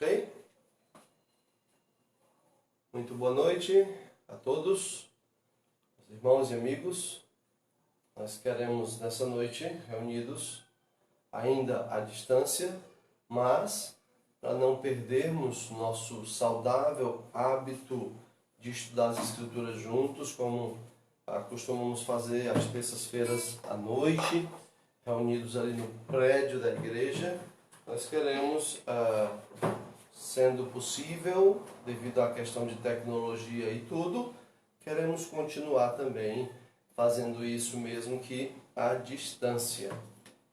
Ok? Muito boa noite a todos, irmãos e amigos. Nós queremos nessa noite, reunidos, ainda à distância, mas para não perdermos nosso saudável hábito de estudar as Escrituras juntos, como costumamos fazer às terças-feiras à noite, reunidos ali no prédio da igreja, nós queremos, sendo possível, devido à questão de tecnologia e tudo, queremos continuar também fazendo isso mesmo que à distância.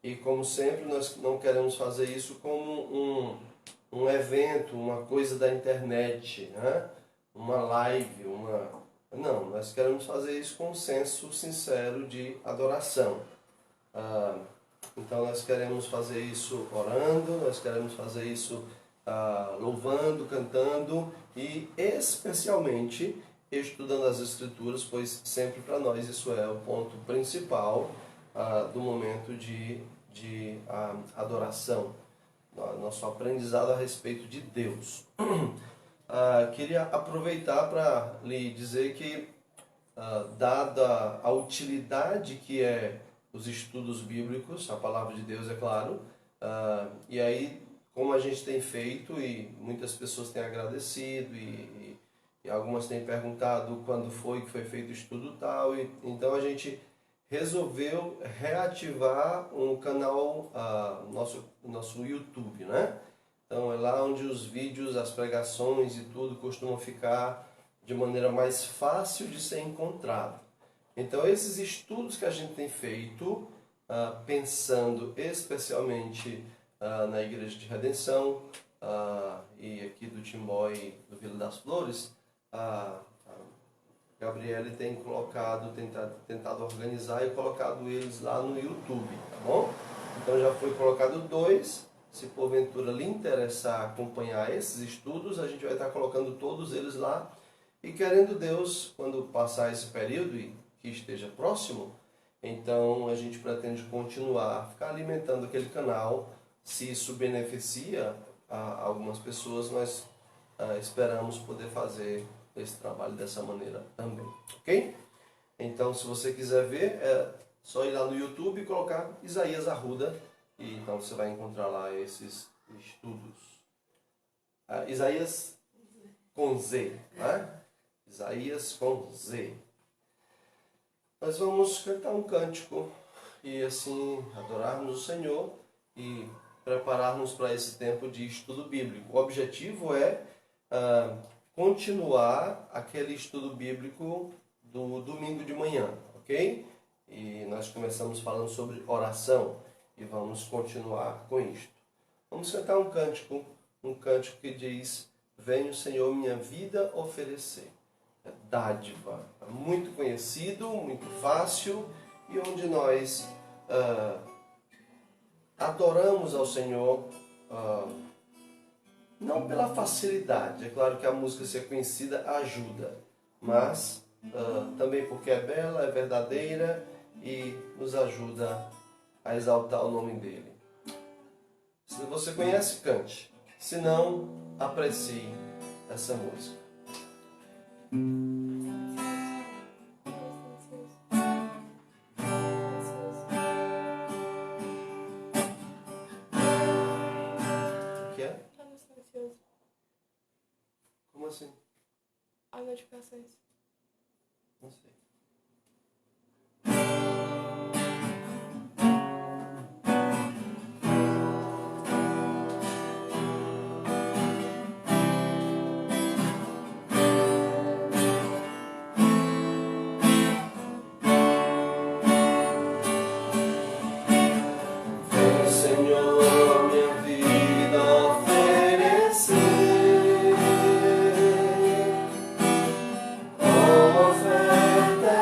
E como sempre, nós não queremos fazer isso como um evento, uma coisa da internet, né? Uma live, Não, nós queremos fazer isso com um senso sincero de adoração. Então nós queremos fazer isso orando, nós queremos fazer isso louvando, cantando e especialmente estudando as Escrituras, pois sempre para nós isso é o ponto principal do momento de adoração, nosso aprendizado a respeito de Deus. Queria aproveitar para lhe dizer que, dada a utilidade que é os estudos bíblicos, a palavra de Deus, é claro, e aí, como a gente tem feito, e muitas pessoas têm agradecido, e algumas têm perguntado quando foi que foi feito o estudo tal, e então a gente resolveu reativar um canal, nosso YouTube, né? Então é lá onde os vídeos, as pregações e tudo costumam ficar de maneira mais fácil de ser encontrado. Então esses estudos que a gente tem feito, pensando especialmente na Igreja de Redenção e aqui do Timbó e do Vila das Flores, a Gabriele tem tentado organizar e colocado eles lá no YouTube, tá bom? Então já foi colocado 2. Se porventura lhe interessar acompanhar esses estudos, a gente vai estar colocando todos eles lá. E querendo Deus, quando passar esse período e que esteja próximo, então a gente pretende continuar, ficar alimentando aquele canal. Se isso beneficia a algumas pessoas, nós esperamos poder fazer esse trabalho dessa maneira também, ok? Então, se você quiser ver, é só ir lá no YouTube e colocar Isaías Arruda, e então você vai encontrar lá esses estudos. Isaías com Z, né? Isaías com Z. Nós vamos cantar um cântico e assim adorarmos o Senhor e prepararmos para esse tempo de estudo bíblico. O objetivo é continuar aquele estudo bíblico do domingo de manhã, ok? E nós começamos falando sobre oração e vamos continuar com isto. Vamos cantar um cântico que diz: Venha o Senhor minha vida oferecer. É dádiva, muito conhecido, muito fácil, e onde nós adoramos ao Senhor, não pela facilidade, é claro que a música ser conhecida ajuda, mas também porque é bela, é verdadeira e nos ajuda a exaltar o nome dele. Se você conhece, cante. Se não, aprecie essa música. Como assim? As notificações. Não sei. Senhor, minha vida oferecer. Oferta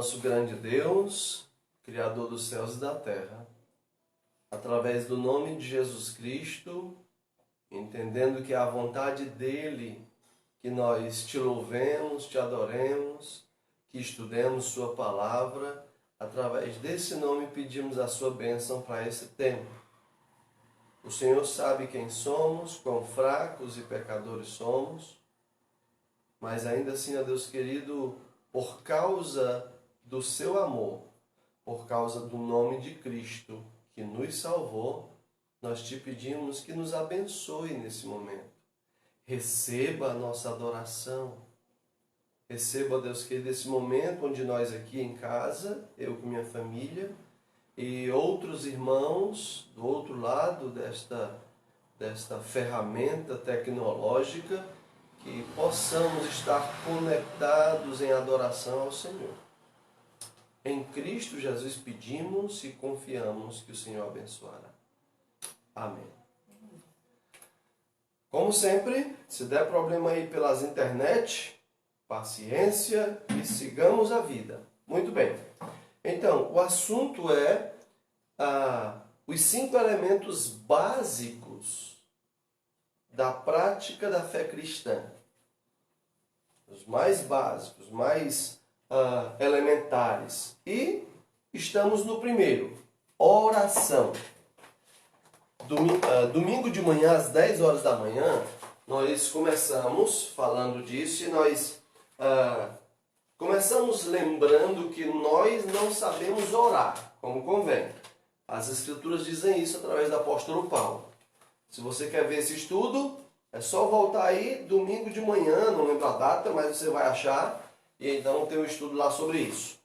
nosso grande Deus, Criador dos céus e da terra, através do nome de Jesus Cristo, entendendo que é a vontade dele que nós te louvemos, te adoremos, que estudemos sua palavra, através desse nome pedimos a sua bênção para esse tempo. O Senhor sabe quem somos, quão fracos e pecadores somos, mas ainda assim, ó Deus querido, por causa do seu amor, por causa do nome de Cristo que nos salvou, nós te pedimos que nos abençoe nesse momento. Receba a nossa adoração. Receba, Deus querido, esse momento onde nós aqui em casa, eu com minha família, e outros irmãos do outro lado desta ferramenta tecnológica, que possamos estar conectados em adoração ao Senhor. Em Cristo Jesus pedimos e confiamos que o Senhor abençoará. Amém. Como sempre, se der problema aí pelas internet, paciência e sigamos a vida. Muito bem. Então, o assunto é os 5 elementos básicos da prática da fé cristã. Os mais básicos, mais elementares. E estamos no primeiro, oração. Domingo de manhã, às 10 horas da manhã, nós começamos falando disso e nós começamos lembrando que nós não sabemos orar como convém. As Escrituras dizem isso através do apóstolo Paulo. Se você quer ver esse estudo, é só voltar aí domingo de manhã, não lembro a data, mas você vai achar, e então tem um estudo lá sobre isso.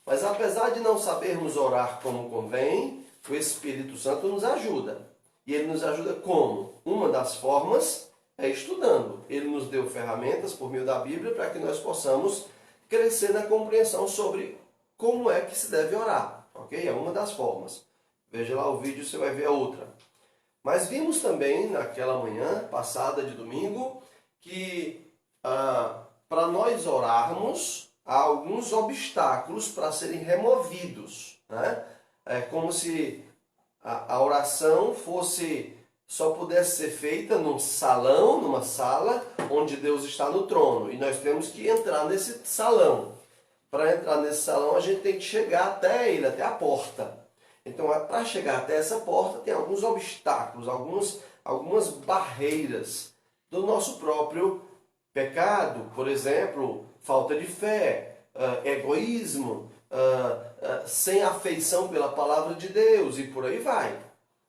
Mas apesar de não sabermos orar como convém, o Espírito Santo nos ajuda. E ele nos ajuda como? Uma das formas é estudando. Ele nos deu ferramentas por meio da Bíblia para que nós possamos crescer na compreensão sobre como é que se deve orar. Ok? É uma das formas. Veja lá o vídeo, você vai ver a outra. Mas vimos também naquela manhã passada de domingo que para nós orarmos há alguns obstáculos para serem removidos. Né? É como se a oração só pudesse ser feita num salão, numa sala, onde Deus está no trono. E nós temos que entrar nesse salão. Para entrar nesse salão, a gente tem que chegar até ele, até a porta. Então, para chegar até essa porta, tem alguns obstáculos, algumas barreiras do nosso próprio pecado. Por exemplo, falta de fé, egoísmo, sem afeição pela palavra de Deus e por aí vai.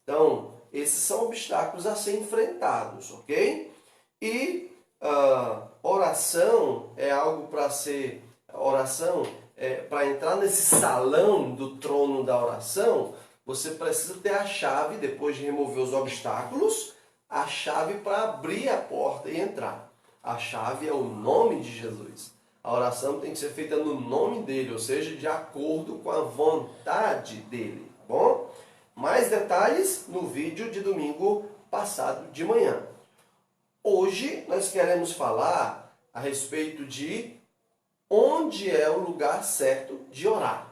Então, esses são obstáculos a ser enfrentados, ok? E oração é algo para ser... Oração, para entrar nesse salão do trono da oração, você precisa ter a chave, depois de remover os obstáculos, a chave para abrir a porta e entrar. A chave é o nome de Jesus. A oração tem que ser feita no nome dele, ou seja, de acordo com a vontade dele, tá bom? Mais detalhes no vídeo de domingo passado de manhã. Hoje nós queremos falar a respeito de onde é o lugar certo de orar,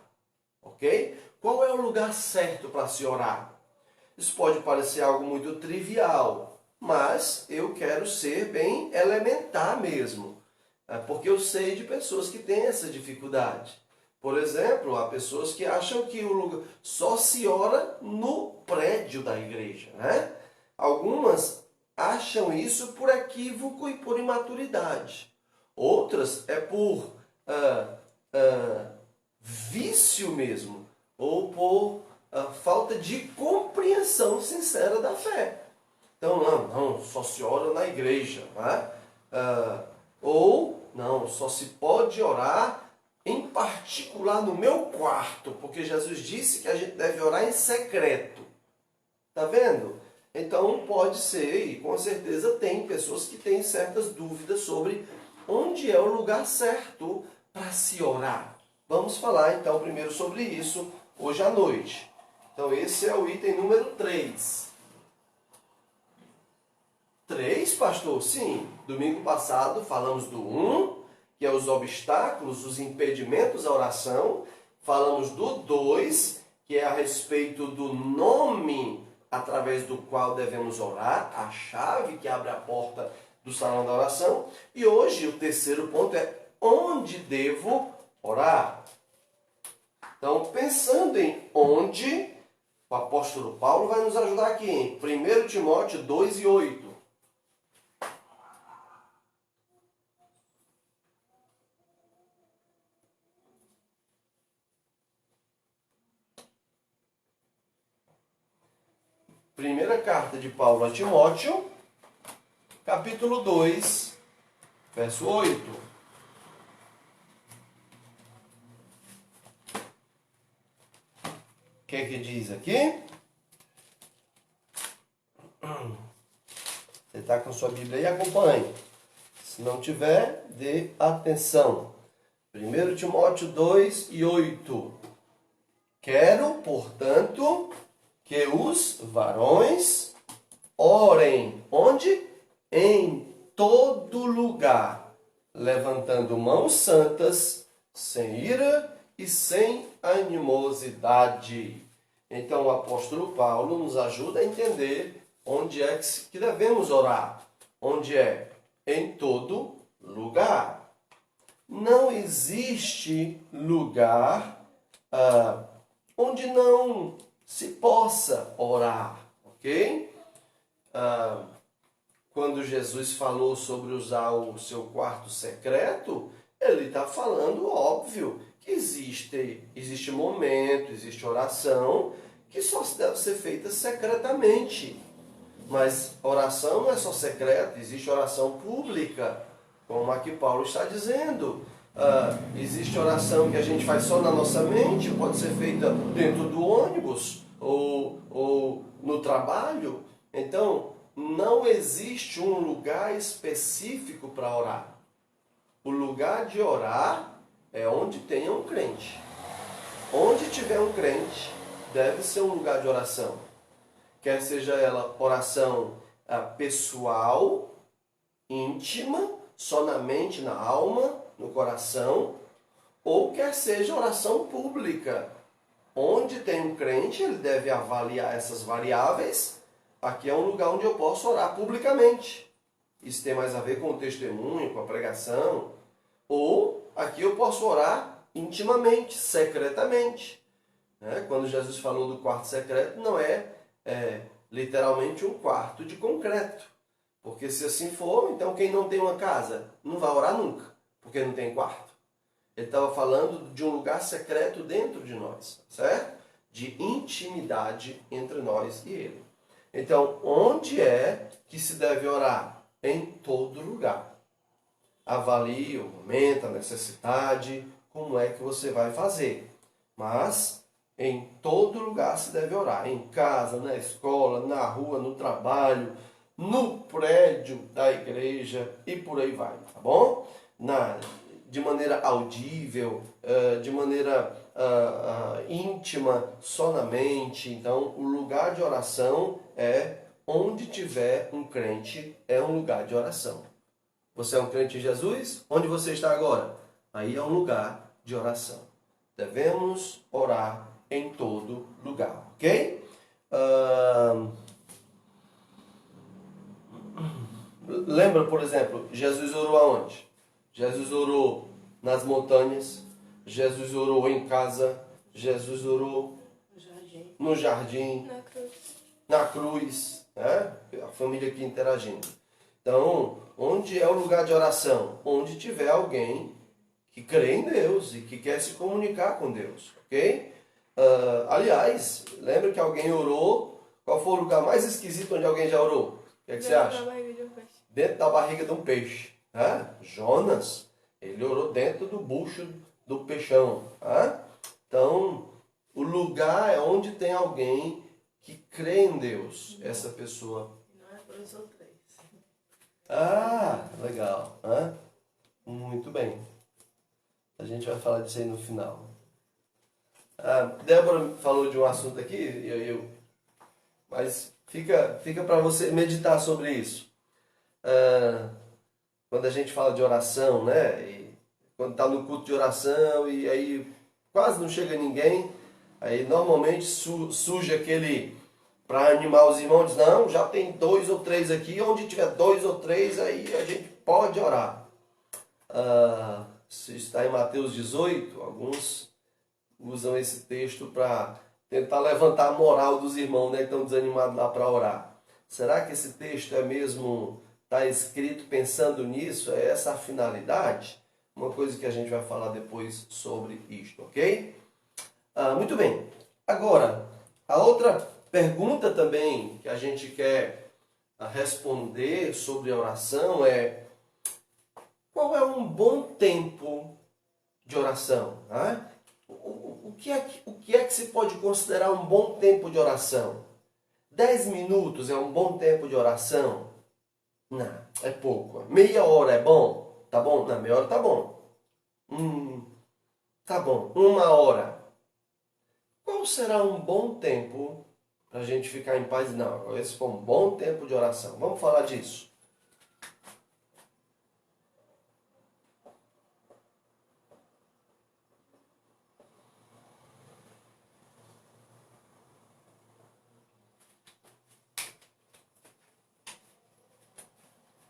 ok? Qual é o lugar certo para se orar? Isso pode parecer algo muito trivial, mas eu quero ser bem elementar mesmo, porque eu sei de pessoas que têm essa dificuldade. Por exemplo, há pessoas que acham que o lugar só se ora no prédio da igreja, né? Algumas acham isso por equívoco e por imaturidade. Outras é por vício mesmo, ou por falta de compreensão sincera da fé. Então, não, só se ora na igreja, né? Ou, não, só se pode orar em particular no meu quarto, porque Jesus disse que a gente deve orar em secreto. Tá vendo? Então, pode ser, e com certeza tem pessoas que têm certas dúvidas sobre onde é o lugar certo para se orar. Vamos falar então primeiro sobre isso hoje à noite. Então esse é o item número 3. 3, pastor? Sim. Domingo passado falamos do 1, que é os obstáculos, os impedimentos à oração. Falamos do 2, que é a respeito do nome através do qual devemos orar, a chave que abre a porta do salão da oração. E hoje o terceiro ponto é onde devo orar. Então, pensando em onde, o apóstolo Paulo vai nos ajudar aqui em 1 Timóteo 2:8. Primeira carta de Paulo a Timóteo, capítulo 2, verso 8. O que é que diz aqui? Você está com sua Bíblia aí? Acompanhe. Se não tiver, dê atenção. 1 Timóteo 2:8. Quero, portanto, que os varões orem. Onde? Em todo lugar, levantando mãos santas, sem ira e sem animosidade. Então o apóstolo Paulo nos ajuda a entender onde é que devemos orar. Onde é? Em todo lugar. Não existe lugar onde não se possa orar, ok? Quando Jesus falou sobre usar o seu quarto secreto, ele está falando, óbvio, que existe momento, existe oração, que só deve ser feita secretamente. Mas oração não é só secreta, existe oração pública, como aqui Paulo está dizendo. Existe oração que a gente faz só na nossa mente, pode ser feita dentro do ônibus ou no trabalho. Então, não existe um lugar específico para orar. O lugar de orar é onde tenha um crente. Onde tiver um crente, deve ser um lugar de oração. Quer seja ela oração pessoal, íntima, só na mente, na alma, no coração, ou quer seja oração pública. Onde tem um crente, ele deve avaliar essas variáveis. Aqui é um lugar onde eu posso orar publicamente. Isso tem mais a ver com o testemunho, com a pregação. Ou aqui eu posso orar intimamente, secretamente. Quando Jesus falou do quarto secreto, não é literalmente um quarto de concreto. Porque se assim for, então quem não tem uma casa não vai orar nunca, porque não tem quarto. Ele estava falando de um lugar secreto dentro de nós, certo? De intimidade entre nós e Ele. Então, onde é que se deve orar? Em todo lugar. Avalie o momento, a necessidade, como é que você vai fazer. Mas, em todo lugar se deve orar. Em casa, na escola, na rua, no trabalho, no prédio da igreja e por aí vai, tá bom? De maneira audível, de maneira íntima, só na mente. Então, o lugar de oração é onde tiver um crente, é um lugar de oração. Você é um crente em Jesus? Onde você está agora? Aí é um lugar de oração. Devemos orar em todo lugar, ok? Lembra, por exemplo, Jesus orou aonde? Jesus orou nas montanhas, Jesus orou em casa, Jesus orou no jardim, na cruz, né? A família aqui interagindo. Então, onde é o lugar de oração? Onde tiver alguém que crê em Deus e que quer se comunicar com Deus, ok? Aliás, lembra que alguém orou? Qual foi o lugar mais esquisito onde alguém já orou? O que é que você acha? Dentro da barriga de um peixe. Jonas, ele orou dentro do bucho do peixão. Então, o lugar é onde tem alguém que crê em Deus. Essa pessoa. Não é dois ou três. Legal. Muito bem. A gente vai falar disso aí no final. Débora falou de um assunto aqui, mas fica para você meditar sobre isso. Quando a gente fala de oração, né? quando está no culto de oração e aí quase não chega ninguém, aí normalmente surge aquele, para animar os irmãos, diz, não, já tem 2 ou 3 aqui, onde tiver 2 ou 3 aí a gente pode orar. Se está em Mateus 18, alguns usam esse texto para tentar levantar a moral dos irmãos, né, que estão desanimados lá para orar. Será que esse texto é mesmo, está escrito pensando nisso? É essa a finalidade? Uma coisa que a gente vai falar depois sobre isto, ok? Muito bem. Agora, a outra pergunta também que a gente quer responder sobre a oração é: qual é um bom tempo de oração? Né? O que é que se pode considerar um bom tempo de oração? 10 minutos é um bom tempo de oração? Não, é pouco. Meia hora é bom? Tá bom? Não, meia hora tá bom. Tá bom. 1 hora. Qual será um bom tempo para a gente ficar em paz? Não, esse foi um bom tempo de oração. Vamos falar disso.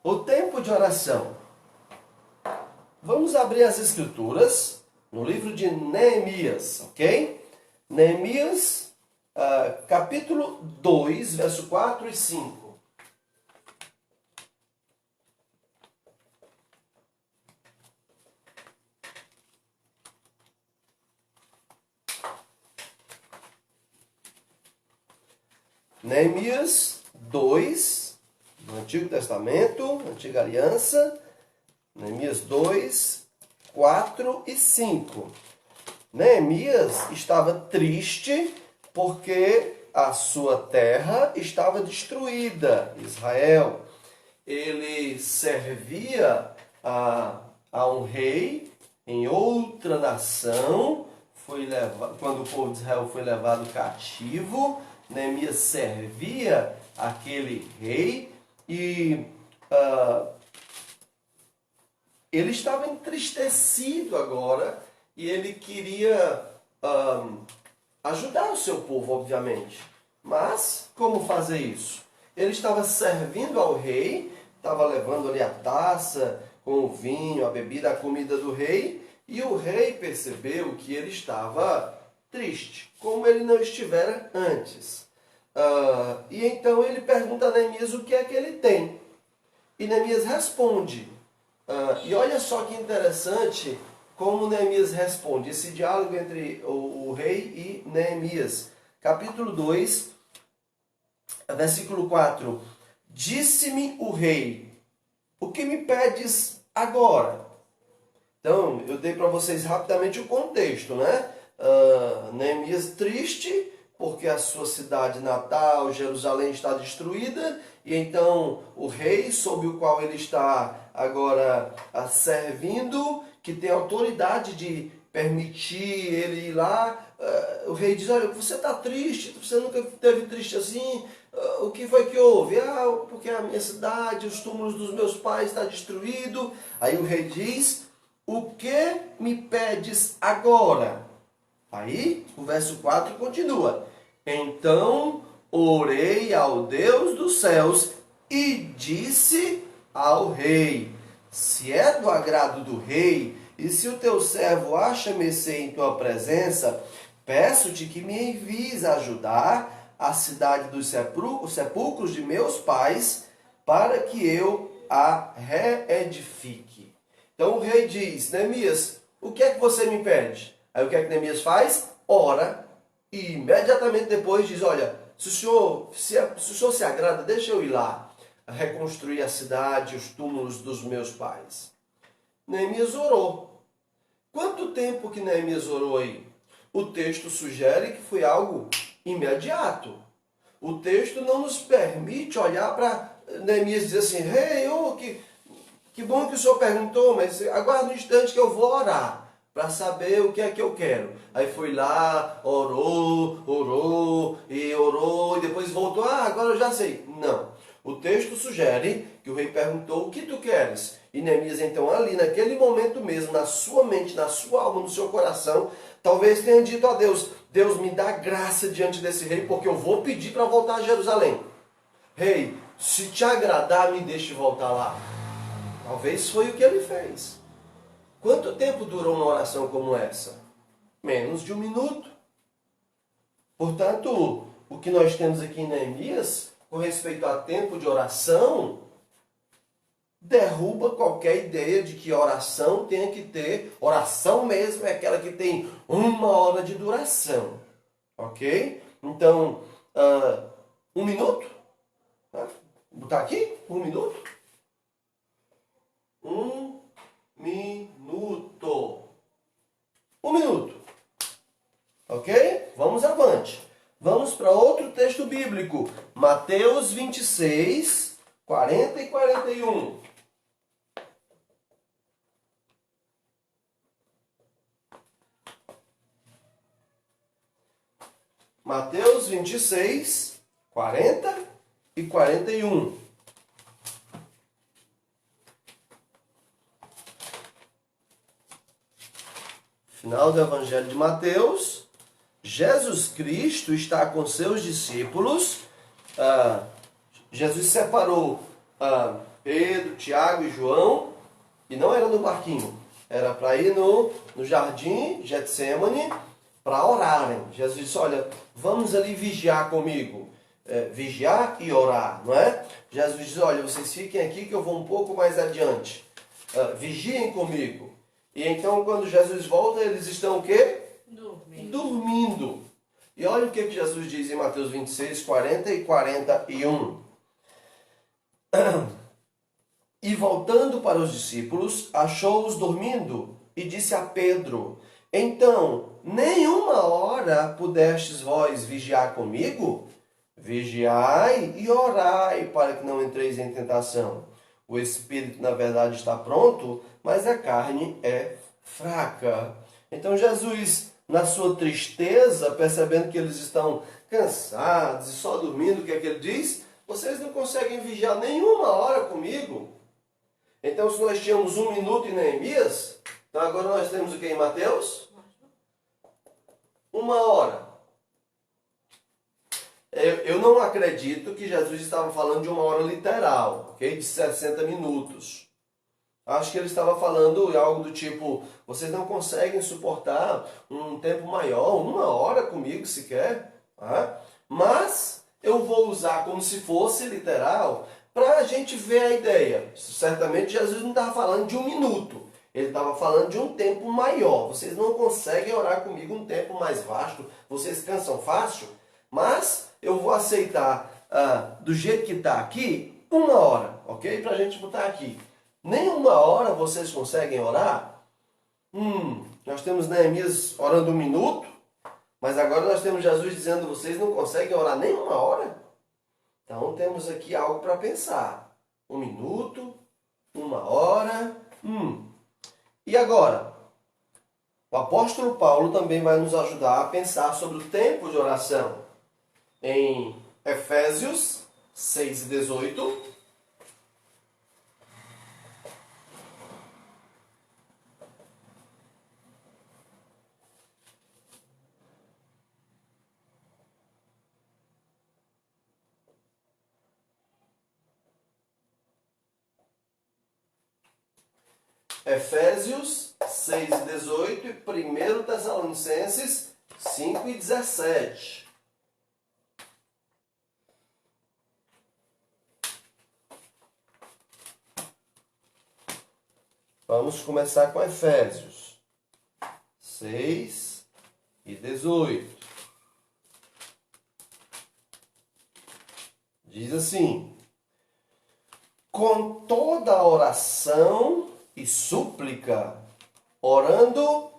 O tempo de oração. Vamos abrir as escrituras no livro de Neemias, ok? Neemias, capítulo 2, verso 4 e 5. Neemias 2, do Antigo Testamento, Antiga Aliança, Neemias 2, 4 e 5. Neemias estava triste porque a sua terra estava destruída, Israel. Ele servia a um rei em outra nação, quando o povo de Israel foi levado cativo, Neemias servia aquele rei e ele estava entristecido agora e ele queria ajudar o seu povo, obviamente. Mas como fazer isso? Ele estava servindo ao rei, estava levando ali a taça com o vinho, a bebida, a comida do rei, e o rei percebeu que ele estava triste, como ele não estivera antes. E então ele pergunta a Neemias o que é que ele tem. E Neemias responde. E olha só que interessante como Neemias responde, esse diálogo entre o rei e Neemias. Capítulo 2, versículo 4. Disse-me o rei, o que me pedes agora? Então, eu dei para vocês rapidamente o contexto, né? Neemias triste, porque a sua cidade natal, Jerusalém, está destruída, e então o rei, sob o qual ele está agora servindo, que tem autoridade de permitir ele ir lá, o rei diz, olha, você está triste, você nunca esteve triste assim, o que foi que houve? Porque a minha cidade, os túmulos dos meus pais estão destruídos. Aí o rei diz, o que me pedes agora? Aí o verso 4 continua. Então orei ao Deus dos céus e disse ao rei, se é do agrado do rei, e se o teu servo acha mercê em tua presença, peço-te que me envies a ajudar a cidade dos sepulcros de meus pais, para que eu a reedifique. Então o rei diz, Neemias, o que é que você me pede? Aí o que é que Neemias faz? Ora, e imediatamente depois diz, olha, se o senhor se agrada, deixa eu ir lá reconstruir a cidade, os túmulos dos meus pais. Neemias orou. Quanto tempo que Neemias orou aí? O texto sugere que foi algo imediato. O texto não nos permite olhar para Neemias e dizer assim, rei, que bom que o senhor perguntou, mas aguarda um instante que eu vou orar para saber o que é que eu quero. Aí foi lá, orou, e depois voltou, agora eu já sei. Não. O texto sugere que o rei perguntou: o que tu queres? E Neemias, então, ali, naquele momento mesmo, na sua mente, na sua alma, no seu coração, talvez tenha dito a Deus: Deus, me dá graça diante desse rei, porque eu vou pedir para voltar a Jerusalém. Rei, se te agradar, me deixe voltar lá. Talvez foi o que ele fez. Quanto tempo durou uma oração como essa? Menos de 1 minuto. Portanto, o que nós temos aqui em Neemias, com respeito a tempo de oração, derruba qualquer ideia de que oração tenha que ter, oração mesmo é aquela que tem 1 hora de duração. Ok? Então, 1 minuto? Vou botar aqui? 1 minuto? 1 minuto. 1 minuto. Ok? Vamos avante. Vamos para outro texto bíblico. Mateus 26, 40 e 41. Mateus 26, 40 e 41. Final do Evangelho de Mateus. Jesus Cristo está com seus discípulos. Jesus separou Pedro, Tiago e João. E não era no barquinho. Era para ir no jardim Getsêmani para orarem. Jesus disse: olha, vamos ali vigiar comigo. Vigiar e orar, não é? Jesus diz: olha, vocês fiquem aqui que eu vou um pouco mais adiante. Vigiem comigo. E então, quando Jesus volta, eles estão o quê? Dormindo. E olha o que Jesus diz em Mateus 26, 40 e 41. E voltando para os discípulos, achou-os dormindo e disse a Pedro: então, nem 1 hora pudestes vós vigiar comigo? Vigiai e orai para que não entreis em tentação. O espírito, na verdade, está pronto, mas a carne é fraca. Então Jesus, na sua tristeza, percebendo que eles estão cansados e só dormindo, o que é que ele diz? Vocês não conseguem vigiar nem 1 hora comigo? Então, se nós tínhamos 1 minuto em Neemias, então agora nós temos o que em Mateus? 1 hora. Eu não acredito que Jesus estava falando de 1 hora literal, ok? De 60 minutos. Acho que ele estava falando algo do tipo: vocês não conseguem suportar um tempo maior, 1 hora comigo sequer. Tá? Mas eu vou usar como se fosse literal para a gente ver a ideia. Certamente Jesus não estava falando de 1 minuto. Ele estava falando de um tempo maior. Vocês não conseguem orar comigo um tempo mais vasto. Vocês cansam fácil. Mas eu vou aceitar do jeito que está aqui, 1 hora. Ok? Para a gente botar aqui. Nem 1 hora vocês conseguem orar? Nós temos Neemias orando 1 minuto. Mas agora nós temos Jesus dizendo: vocês não conseguem orar nem 1 hora? Então temos aqui algo para pensar. 1 minuto, 1 hora. E agora? O apóstolo Paulo também vai nos ajudar a pensar sobre o tempo de oração. Em Efésios 6 e 18. Efésios 6 e 18 e 1 Tessalonicenses 5 e 17. Vamos começar com Efésios 6 e 18. Diz assim: com toda a oração e súplica, orando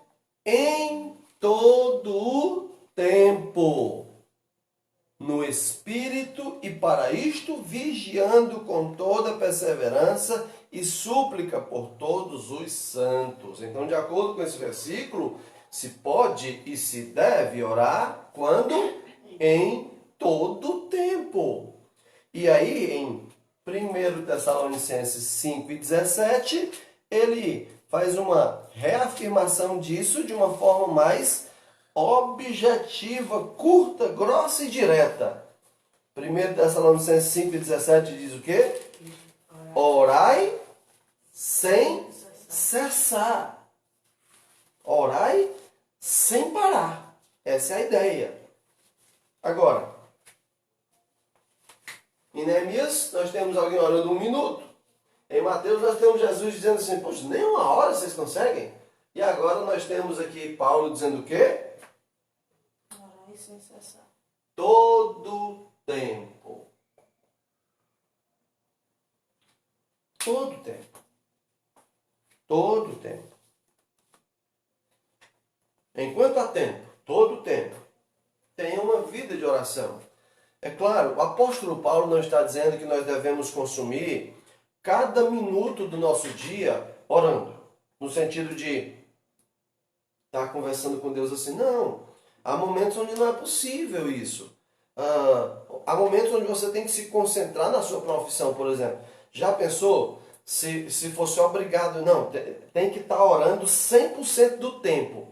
em todo o tempo, no Espírito, e para isto vigiando com toda perseverança e súplica por todos os santos. Então, de acordo com esse versículo, se pode e se deve orar quando? Em todo o tempo. E aí, em 1 Tessalonicenses 5:17, ele faz uma reafirmação disso de uma forma mais objetiva, curta, grossa e direta. 1 Tessalonicenses 5:17 diz o quê? Orai sem cessar. Orai sem parar. Essa é a ideia. Agora, em Neemias nós temos alguém orando 1 minuto. Em Mateus nós temos Jesus dizendo assim, poxa, nem 1 hora vocês conseguem? E agora nós temos aqui Paulo dizendo o quê? Orai sem cessar. Todo tempo. Todo tempo. Todo tempo. Enquanto há tempo, todo tempo, tenha uma vida de oração. É claro, o apóstolo Paulo não está dizendo que nós devemos consumir cada minuto do nosso dia orando. No sentido de estar conversando com Deus assim. Não. Há momentos onde não é possível isso. Há momentos onde você tem que se concentrar na sua profissão, por exemplo. Já pensou se fosse obrigado? Não, tem que estar orando 100% do tempo.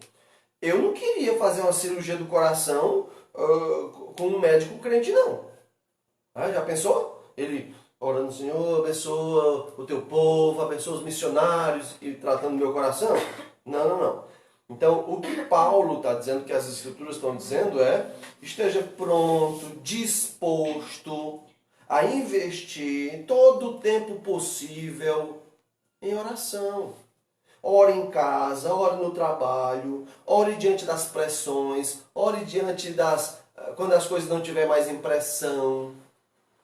Eu não queria fazer uma cirurgia do coração com um médico crente, não. Já pensou? Ele orando, Senhor, abençoa o teu povo, abençoa os missionários e tratando o meu coração? Não. Então, o que Paulo está dizendo, que as Escrituras estão dizendo é, esteja pronto, disposto a investir todo o tempo possível em oração. Ore em casa, ore no trabalho, ore diante das pressões, ore diante quando as coisas não tiver mais impressão.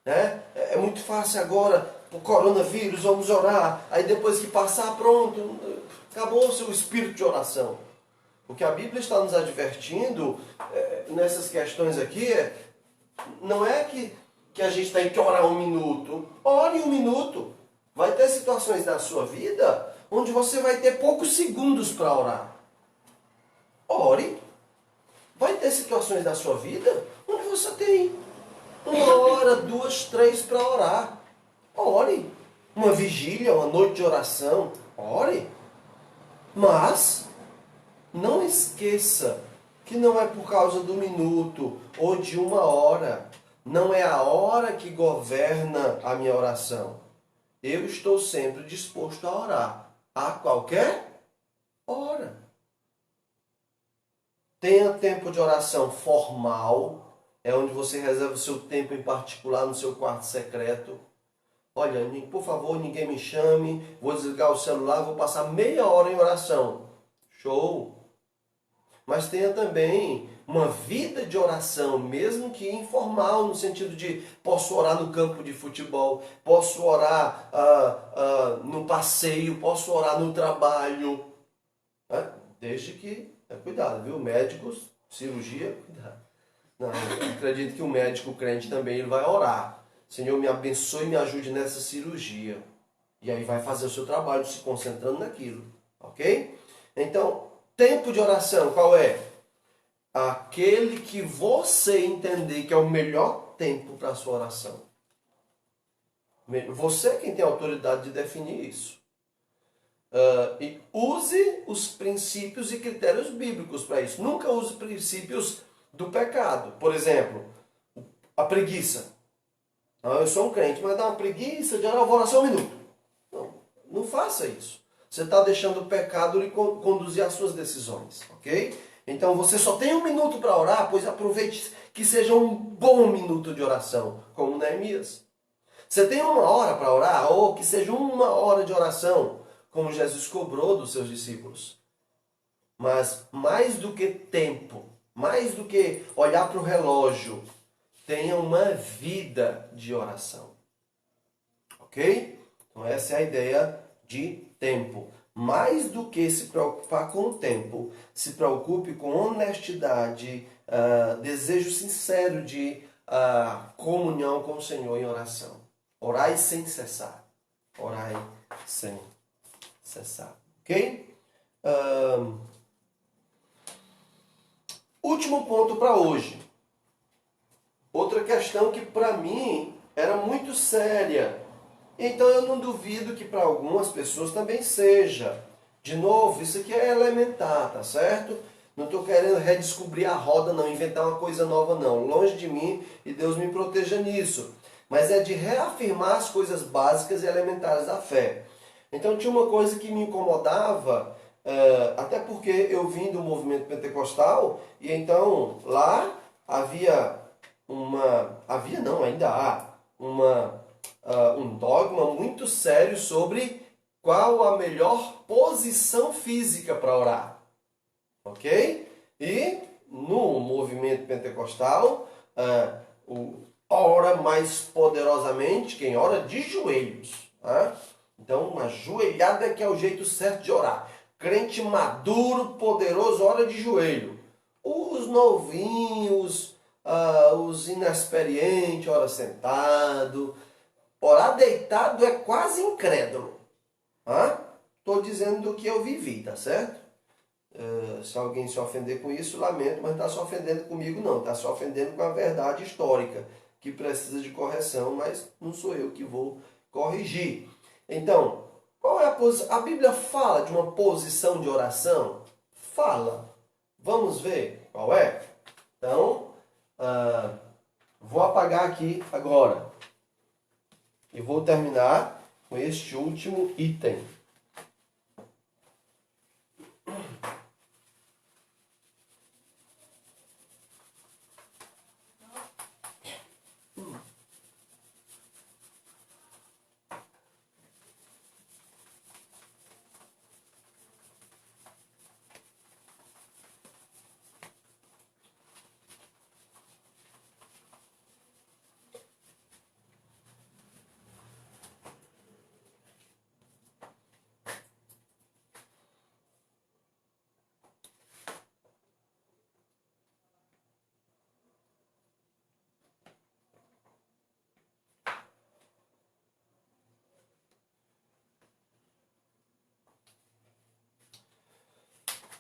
Né? É muito fácil agora, o coronavírus, vamos orar. Aí depois que passar, pronto, acabou-se o espírito de oração. O que a Bíblia está nos advertindo nessas questões aqui não é que a gente tem que orar 1 minuto. Ore 1 minuto. Vai ter situações na sua vida onde você vai ter poucos segundos para orar. Ore. Vai ter situações na sua vida onde você tem 1 hora, 2, 3 para orar. Ore. Uma vigília, uma noite de oração. Ore. Mas não esqueça que não é por causa do minuto ou de 1 hora. Não é a hora que governa a minha oração. Eu estou sempre disposto a orar. A qualquer hora. Tenha tempo de oração formal. É onde você reserva o seu tempo em particular no seu quarto secreto. Olha, por favor, ninguém me chame. Vou desligar o celular, vou passar meia hora em oração. Show! Mas tenha também uma vida de oração, mesmo que informal, no sentido de posso orar no campo de futebol, posso orar no passeio, posso orar no trabalho. Desde que, cuidado, viu? Médicos, cirurgia, cuidado. Não, eu acredito que o médico crente também ele vai orar. Senhor, me abençoe e me ajude nessa cirurgia. E aí vai fazer o seu trabalho se concentrando naquilo. Ok? Então, tempo de oração, qual é? Aquele que você entender que é o melhor tempo para a sua oração. Você é quem tem a autoridade de definir isso. E use os princípios e critérios bíblicos para isso. Nunca use princípios do pecado. Por exemplo, a preguiça. Eu sou um crente, mas dá uma preguiça de orar, eu vou orar só 1 minuto. Não faça isso. Você está deixando o pecado lhe conduzir às suas decisões, ok? Então você só tem 1 minuto para orar, pois aproveite que seja um bom minuto de oração, como Neemias. Você tem 1 hora para orar, ou que seja 1 hora de oração, como Jesus cobrou dos seus discípulos. Mas mais do que tempo, mais do que olhar para o relógio, tenha uma vida de oração. Ok? Então essa é a ideia de tempo. Mais do que se preocupar com o tempo, se preocupe com honestidade, desejo sincero de comunhão com o Senhor em oração. Orai sem cessar. Orai sem cessar. Ok? Último ponto para hoje. Outra questão que para mim era muito séria Então eu não duvido que para algumas pessoas também seja. De novo, isso aqui é elementar, tá certo? Não estou querendo redescobrir a roda, não, inventar uma coisa nova, não. Longe de mim e Deus me proteja nisso. Mas é de reafirmar as coisas básicas e elementares da fé. Então tinha uma coisa que me incomodava, até porque eu vim do movimento pentecostal, e então lá havia não, ainda há um dogma muito sério sobre qual a melhor posição física para orar. Ok? E no movimento pentecostal, ora mais poderosamente quem ora de joelhos. Tá? Então, uma joelhada que é o jeito certo de orar. Crente maduro, poderoso, ora de joelho. Os novinhos, os inexperientes, ora sentado. Orar deitado é quase incrédulo. Estou dizendo do que eu vivi, tá certo? Se alguém se ofender com isso, lamento, mas não está se ofendendo comigo não. Está se ofendendo com a verdade histórica, que precisa de correção, mas não sou eu que vou corrigir. Então, qual é a posição? A Bíblia fala de uma posição de oração? Fala. Vamos ver qual é? Então, vou apagar aqui agora. E vou terminar com este último item.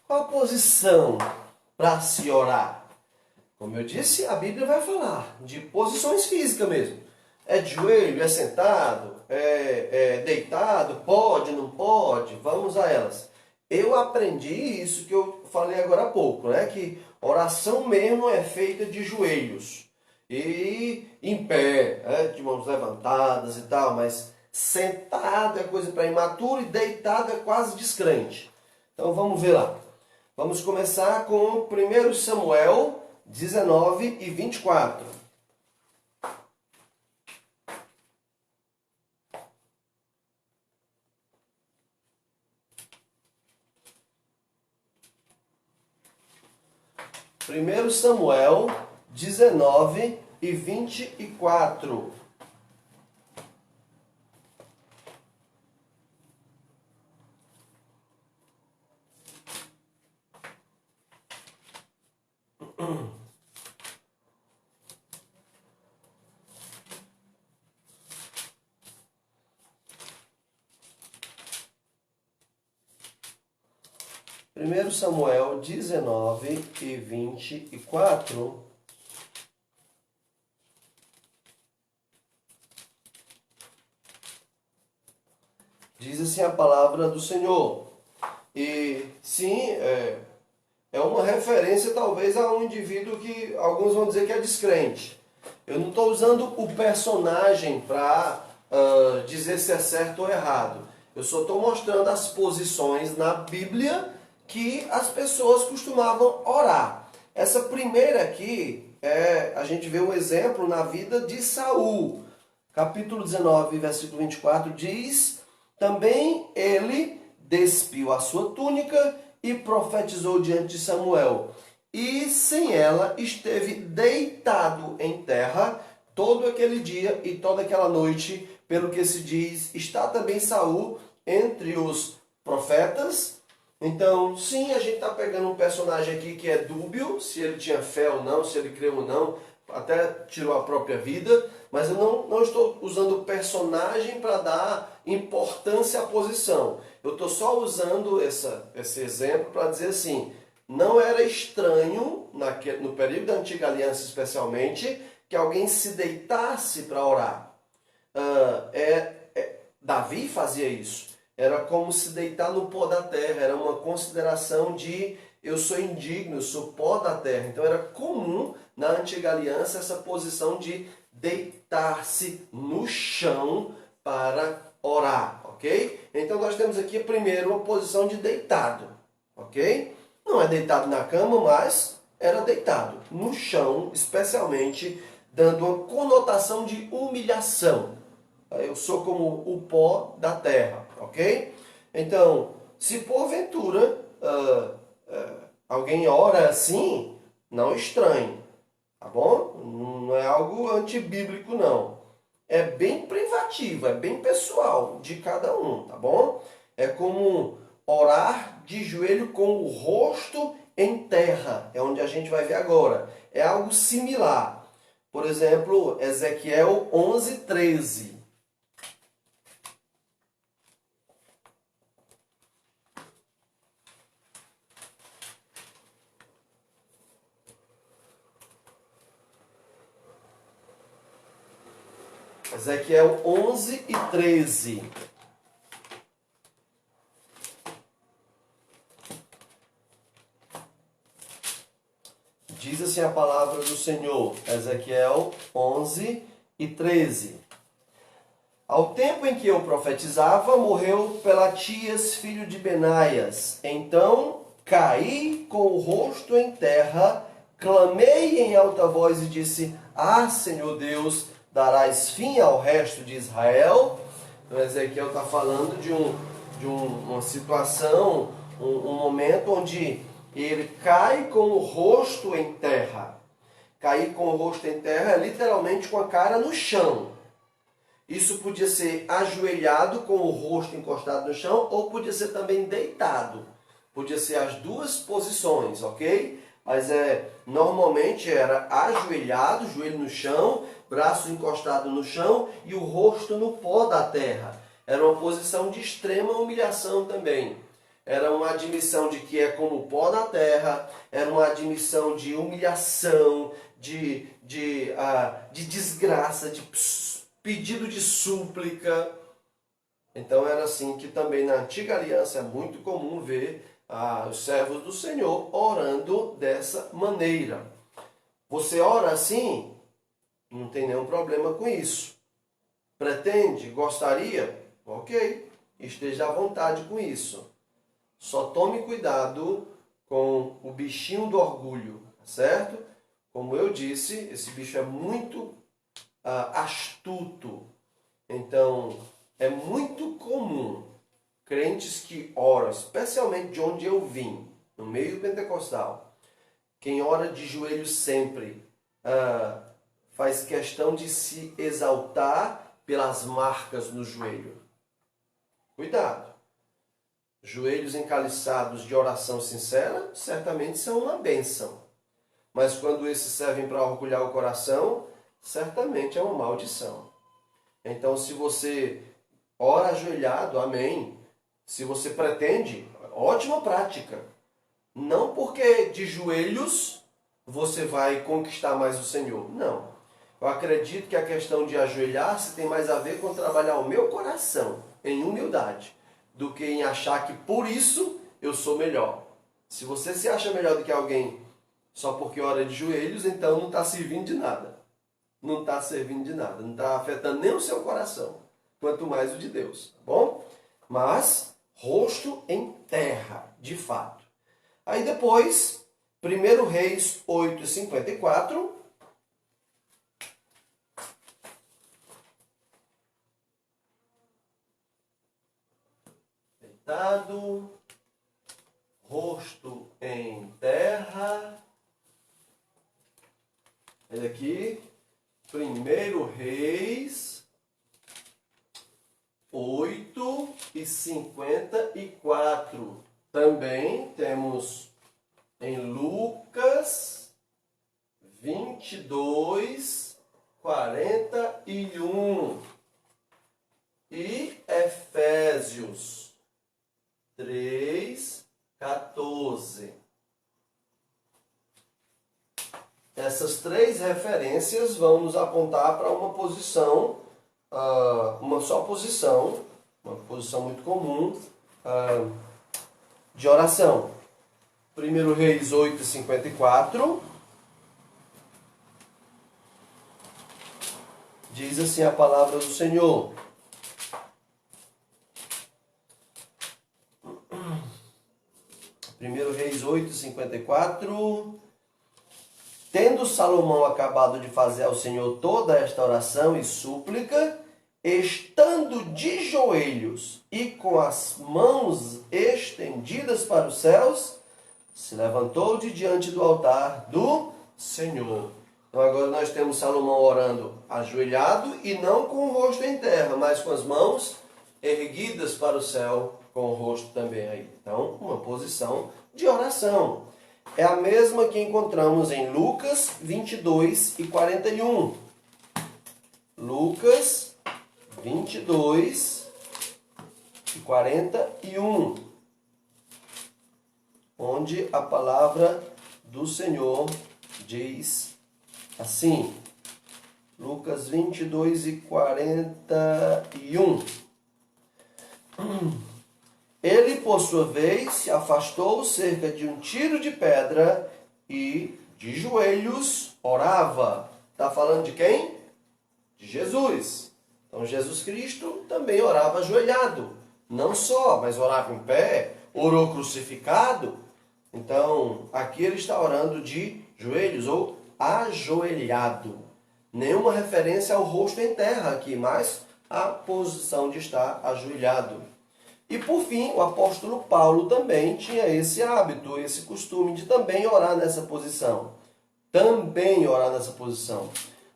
Qual a posição para se orar? Como eu disse, a Bíblia vai falar de posições físicas mesmo. É de joelho, é sentado, é deitado, pode, não pode, vamos a elas. Eu aprendi isso que eu falei agora há pouco, né? Que oração mesmo é feita de joelhos e em pé, de mãos levantadas e tal, mas sentado é coisa para imaturo e deitado é quase descrente. Então vamos ver lá. Vamos começar com 1 Samuel 19 e 24. Primeiro Samuel 19 e 24. Primeiro Samuel 19 e 24. Diz assim a palavra do Senhor. E sim, é uma referência talvez a um indivíduo que alguns vão dizer que é descrente. Eu não estou usando o personagem para dizer se é certo ou errado. Eu só estou mostrando as posições na Bíblia que as pessoas costumavam orar. Essa primeira aqui, a gente vê um exemplo na vida de Saul. Capítulo 19, versículo 24 diz: também ele despiu a sua túnica e profetizou diante de Samuel. E sem ela esteve deitado em terra todo aquele dia e toda aquela noite, pelo que se diz, está também Saul entre os profetas. Então, sim, a gente está pegando um personagem aqui que é dúbio, se ele tinha fé ou não, se ele creu ou não, até tirou a própria vida, mas eu não estou usando o personagem para dar importância à posição. Eu estou só usando esse exemplo para dizer assim, não era estranho, no período da Antiga Aliança especialmente, que alguém se deitasse para orar. Davi fazia isso. Era como se deitar no pó da terra, era uma consideração de eu sou indigno, eu sou pó da terra. Então era comum na antiga aliança essa posição de deitar-se no chão para orar, ok? Então nós temos aqui primeiro uma posição de deitado, ok? Não é deitado na cama, mas era deitado no chão, especialmente dando uma conotação de humilhação. Eu sou como o pó da terra, ok? Então, se porventura alguém ora assim, não estranhe, tá bom? Não é algo antibíblico, não. É bem privativo, é bem pessoal de cada um, tá bom? É como orar de joelho com o rosto em terra, é onde a gente vai ver agora. É algo similar. Por exemplo, Ezequiel 11:13. Ezequiel 11:13. Diz assim a palavra do Senhor, Ezequiel 11:13. Ao tempo em que eu profetizava, morreu Pelatias, filho de Benaias. Então caí com o rosto em terra, clamei em alta voz e disse: Ah, Senhor Deus, darás fim ao resto de Israel? Então Ezequiel está falando de uma situação, um momento onde ele cai com o rosto em terra. Cair com o rosto em terra é literalmente com a cara no chão. Isso podia ser ajoelhado com o rosto encostado no chão ou podia ser também deitado. Podia ser as duas posições, ok? Mas normalmente era ajoelhado, joelho no chão, braço encostado no chão e o rosto no pó da terra. Era uma posição de extrema humilhação também. Era uma admissão de que é como o pó da terra, era uma admissão de humilhação, de desgraça, de pedido de súplica. Então era assim que também na antiga aliança é muito comum ver os servos do Senhor orando dessa maneira. Você ora assim? Não tem nenhum problema com isso. Pretende? Gostaria? Ok. Esteja à vontade com isso. Só tome cuidado com o bichinho do orgulho, certo? Como eu disse, esse bicho é muito astuto. Então, é muito comum crentes que oram, especialmente de onde eu vim, no meio pentecostal, quem ora de joelho sempre faz questão de se exaltar pelas marcas no joelho. Cuidado. Joelhos encaliçados de oração sincera certamente são uma bênção. Mas quando esses servem para orgulhar o coração, certamente é uma maldição. Então, se você ora ajoelhado, amém. Se você pretende, ótima prática. Não porque de joelhos você vai conquistar mais o Senhor. Não. Eu acredito que a questão de ajoelhar-se tem mais a ver com trabalhar o meu coração em humildade, do que em achar que por isso eu sou melhor. Se você se acha melhor do que alguém só porque ora de joelhos, então não está servindo de nada. Não está servindo de nada. Não está afetando nem o seu coração, quanto mais o de Deus. Tá bom? Mas, rosto em terra, de fato. Aí depois, 1 Reis 8:54. Deitado, rosto em terra. Olha aqui, 1 Reis 8:54. Também temos em Lucas 22:41 e Efésios 3:14. Essas três referências vão nos apontar para uma posição, uma só posição uma posição muito comum de oração. 1 Reis 8:54 diz assim a palavra do Senhor. 1 Reis 8:54. Tendo Salomão acabado de fazer ao Senhor toda esta oração e súplica, estando de joelhos e com as mãos estendidas para os céus, se levantou de diante do altar do Senhor. Então agora nós temos Salomão orando ajoelhado e não com o rosto em terra, mas com as mãos erguidas para o céu, com o rosto também aí. Então, uma posição de oração. É a mesma que encontramos em Lucas 22:41. Lucas 22:41. Onde a palavra do Senhor diz assim. Lucas 22:41. Ele, por sua vez, se afastou cerca de um tiro de pedra e, de joelhos, orava. Está falando de quem? De Jesus. Então, Jesus Cristo também orava ajoelhado. Não só, mas orava em pé, orou crucificado. Então, aqui ele está orando de joelhos ou ajoelhado. Nenhuma referência ao rosto em terra aqui, mas a posição de estar ajoelhado. E por fim, o apóstolo Paulo também tinha esse hábito, esse costume de também orar nessa posição. Também orar nessa posição.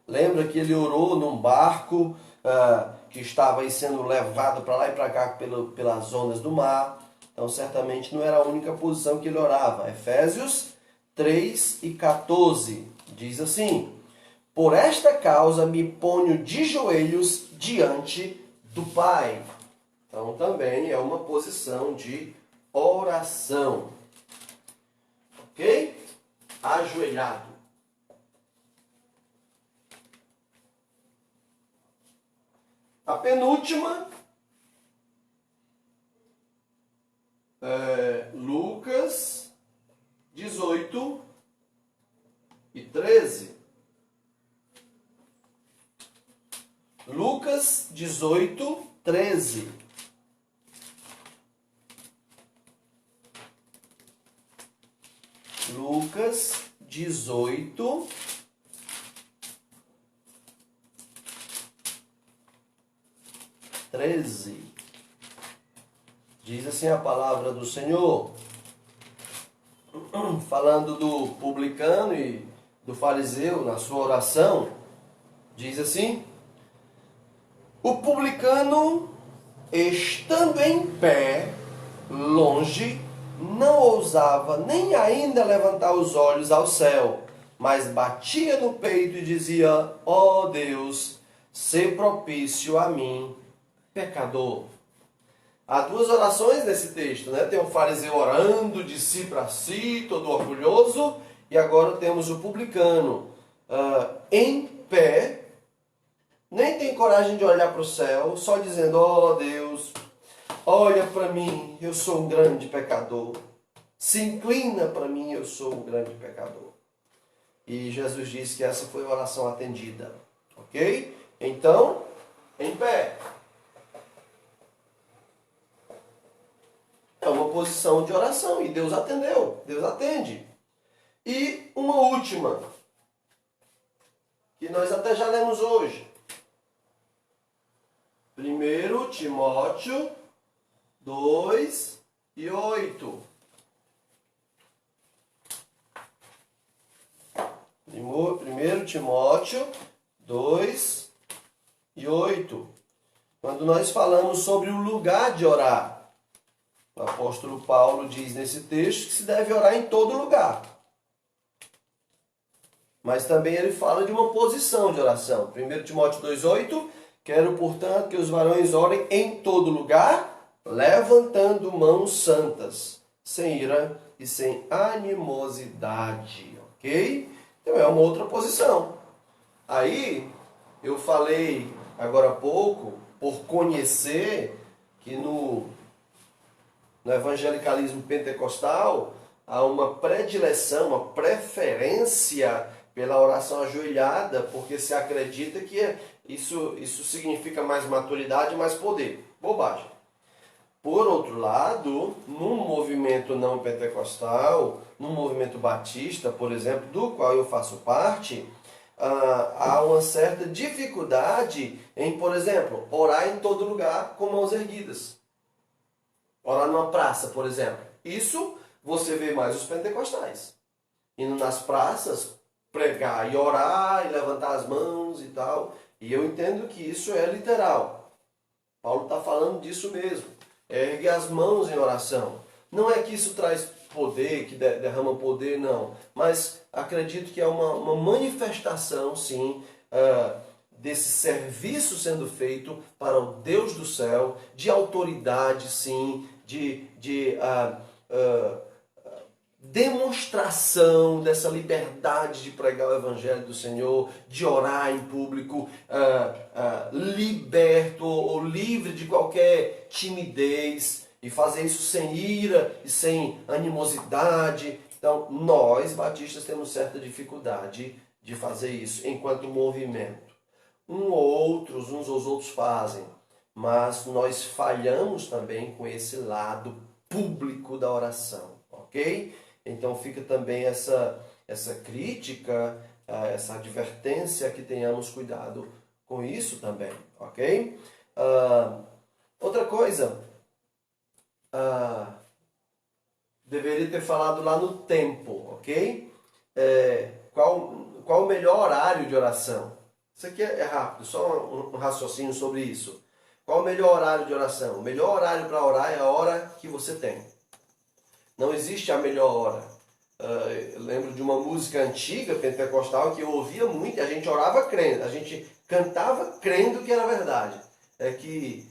Lembra que ele orou num barco que estava aí sendo levado para lá e para cá pelas ondas do mar. Então, certamente não era a única posição que ele orava. Efésios 3:14 diz assim: por esta causa me ponho de joelhos diante do Pai. Então, também é uma posição de oração. Ok? Ajoelhado. A penúltima é Lucas 18:13. Lucas 18:13. Lucas 18:13. Diz assim a palavra do Senhor, falando do publicano e do fariseu na sua oração, diz assim: o publicano, estando em pé, longe, não ousava nem ainda levantar os olhos ao céu, mas batia no peito e dizia: ó Deus, sê propício a mim, pecador. Há duas orações nesse texto, né? Tem o fariseu orando de si para si, todo orgulhoso, e agora temos o publicano em pé, nem tem coragem de olhar para o céu, só dizendo: ó Deus, olha para mim, eu sou um grande pecador. Se inclina para mim, eu sou um grande pecador. E Jesus disse que essa foi a oração atendida. Ok? Então, em pé. É uma posição de oração e Deus atendeu. Deus atende. E uma última, que nós até já lemos hoje. 1 Timóteo 2:8. 1 Timóteo 2:8. Quando nós falamos sobre o lugar de orar, o apóstolo Paulo diz nesse texto que se deve orar em todo lugar. Mas também ele fala de uma posição de oração. 1 Timóteo 2:8. Quero, portanto, que os varões orem em todo lugar, levantando mãos santas, sem ira e sem animosidade. Ok? Então é uma outra posição. Aí, eu falei agora há pouco, por conhecer que no evangelicalismo pentecostal há uma predileção, uma preferência pela oração ajoelhada, porque se acredita que isso significa mais maturidade e mais poder. Bobagem. Por outro lado, num movimento não pentecostal, num movimento batista, por exemplo, do qual eu faço parte, há uma certa dificuldade em, por exemplo, orar em todo lugar com mãos erguidas. Orar numa praça, por exemplo. Isso você vê mais os pentecostais. Indo nas praças, pregar e orar e levantar as mãos e tal. E eu entendo que isso é literal. Paulo está falando disso mesmo. Ergue as mãos em oração. Não é que isso traz poder, que derrama poder, não. Mas acredito que é uma manifestação, sim, desse serviço sendo feito para o Deus do céu, de autoridade, sim, de demonstração dessa liberdade de pregar o Evangelho do Senhor, de orar em público, liberto ou livre de qualquer timidez, e fazer isso sem ira e sem animosidade. Então, nós, batistas, temos certa dificuldade de fazer isso enquanto movimento. Uns aos outros fazem, mas nós falhamos também com esse lado público da oração, ok? Então fica também essa crítica, essa advertência que tenhamos cuidado com isso também, ok? Outra coisa, deveria ter falado lá no tempo, ok? Qual o melhor horário de oração? Isso aqui é rápido, só um raciocínio sobre isso. Qual o melhor horário de oração? O melhor horário para orar é a hora que você tem. Não existe a melhor hora. Eu lembro de uma música antiga, pentecostal, que eu ouvia muito e a gente orava crendo. A gente cantava crendo que era verdade. É que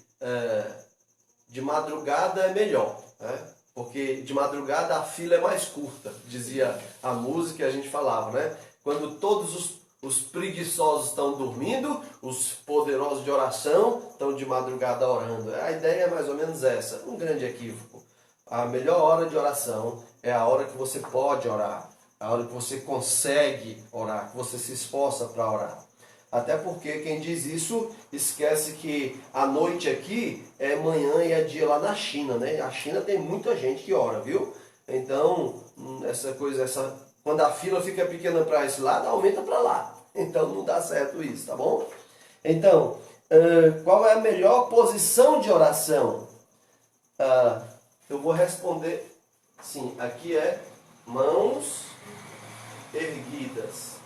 de madrugada é melhor, né? Porque de madrugada a fila é mais curta, dizia a música e a gente falava, né? Quando todos os preguiçosos estão dormindo, os poderosos de oração estão de madrugada orando. A ideia é mais ou menos essa, um grande equívoco. A melhor hora de oração é a hora que você pode orar, a hora que você consegue orar, que você se esforça para orar. Até porque quem diz isso esquece que a noite aqui é manhã e é dia lá na China, né? A China tem muita gente que ora, viu? Então, quando a fila fica pequena para esse lado, aumenta para lá. Então não dá certo isso, tá bom? Então, qual é a melhor posição de oração? Eu vou responder, sim, aqui é mãos erguidas.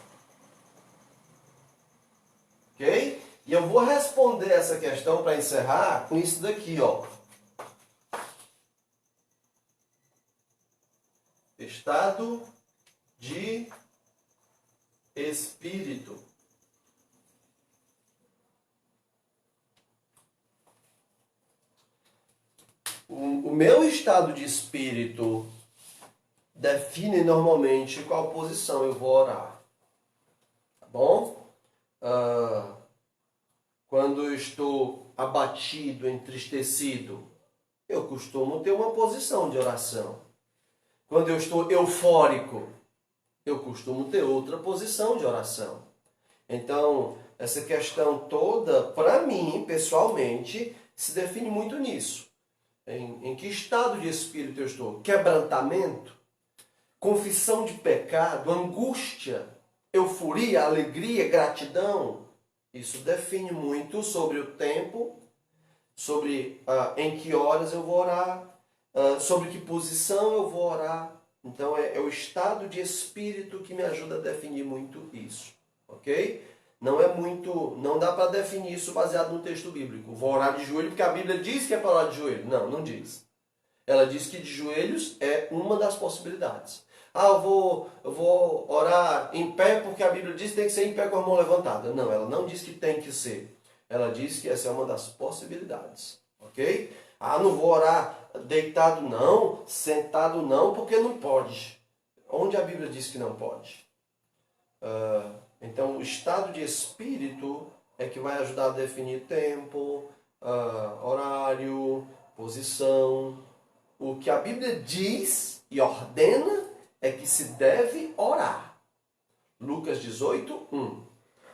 Ok? E eu vou responder essa questão para encerrar com isso daqui, ó. Estado de espírito. O meu estado de espírito define normalmente qual posição eu vou orar. Tá bom? Quando eu estou abatido, entristecido, eu costumo ter uma posição de oração. Quando eu estou eufórico, eu costumo ter outra posição de oração. Então, essa questão toda, para mim, pessoalmente, se define muito nisso. Em que estado de espírito eu estou? Quebrantamento? Confissão de pecado? Angústia? Euforia? Alegria? Gratidão? Isso define muito sobre o tempo, sobre em que horas eu vou orar, sobre que posição eu vou orar. Então é o estado de espírito que me ajuda a definir muito isso, ok? Não dá para definir isso baseado no texto bíblico. Vou orar de joelho porque a Bíblia diz que é para orar de joelho. Não, não diz. Ela diz que de joelhos é uma das possibilidades. Eu vou orar em pé porque a Bíblia diz que tem que ser em pé com a mão levantada. Não, ela não diz que tem que ser. Ela diz que essa é uma das possibilidades, ok? Não vou orar deitado não, sentado não, porque não pode. Onde a Bíblia diz que não pode? Então, o estado de espírito é que vai ajudar a definir tempo, horário, posição. O que a Bíblia diz e ordena é que se deve orar. Lucas 18, 1.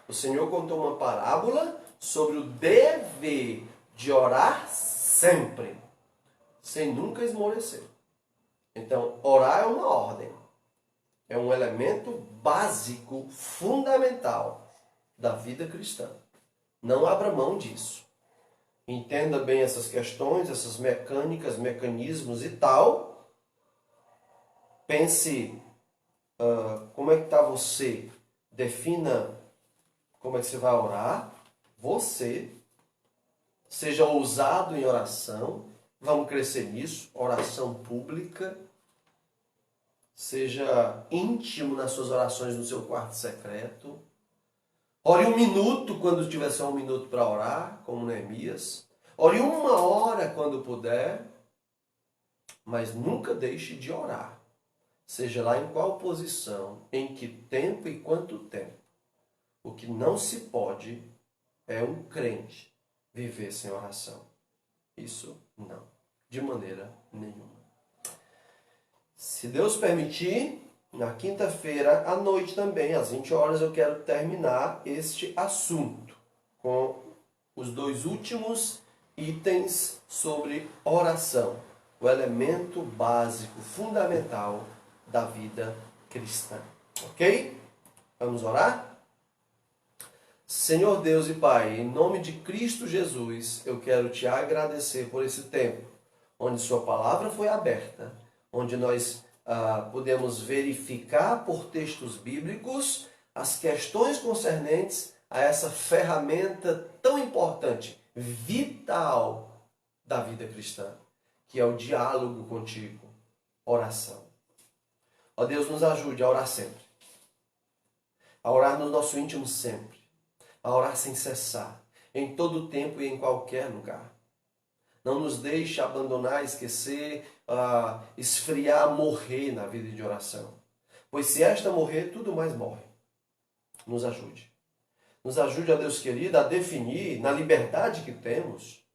O Senhor contou uma parábola sobre o dever de orar sempre, sem nunca esmorecer. Então, orar é uma ordem. É um elemento básico, fundamental da vida cristã. Não abra mão disso. Entenda bem essas questões, essas mecânicas, mecanismos e tal. Pense como é que está você. Defina como é que você vai orar. Você. Seja ousado em oração. Vamos crescer nisso. Oração pública. Seja íntimo nas suas orações no seu quarto secreto. Ore 1 minuto quando tiver só 1 minuto para orar, como Neemias. Ore 1 hora quando puder. Mas nunca deixe de orar. Seja lá em qual posição, em que tempo e quanto tempo. O que não se pode é um crente viver sem oração. Isso não. De maneira nenhuma. Se Deus permitir, na quinta-feira à noite também, às 20 horas, eu quero terminar este assunto com os 2 últimos itens sobre oração. O elemento básico, fundamental da vida cristã. Ok? Vamos orar? Senhor Deus e Pai, em nome de Cristo Jesus, eu quero te agradecer por esse tempo, onde sua palavra foi aberta, onde nós podemos verificar por textos bíblicos as questões concernentes a essa ferramenta tão importante, vital da vida cristã, que é o diálogo contigo, oração. Ó Deus, nos ajude a orar sempre, a orar no nosso íntimo sempre, a orar sem cessar, em todo tempo e em qualquer lugar. Não nos deixe abandonar, esquecer, esfriar, morrer na vida de oração. Pois se esta morrer, tudo mais morre. Nos ajude. Nos ajude, ó Deus querido, a definir, na liberdade que temos,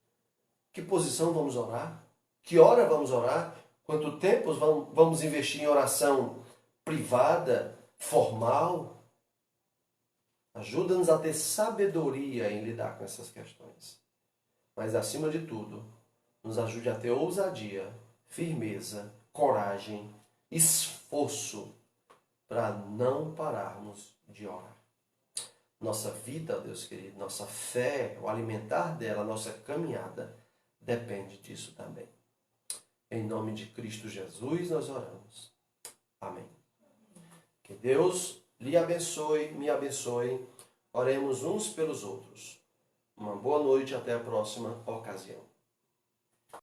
que posição vamos orar, que hora vamos orar, quanto tempo vamos investir em oração privada, formal. Ajuda-nos a ter sabedoria em lidar com essas questões. Mas, acima de tudo, nos ajude a ter ousadia, firmeza, coragem, esforço para não pararmos de orar. Nossa vida, Deus querido, nossa fé, o alimentar dela, a nossa caminhada, depende disso também. Em nome de Cristo Jesus nós oramos. Amém. Que Deus lhe abençoe, me abençoe. Oremos uns pelos outros. Uma boa noite, até a próxima ocasião.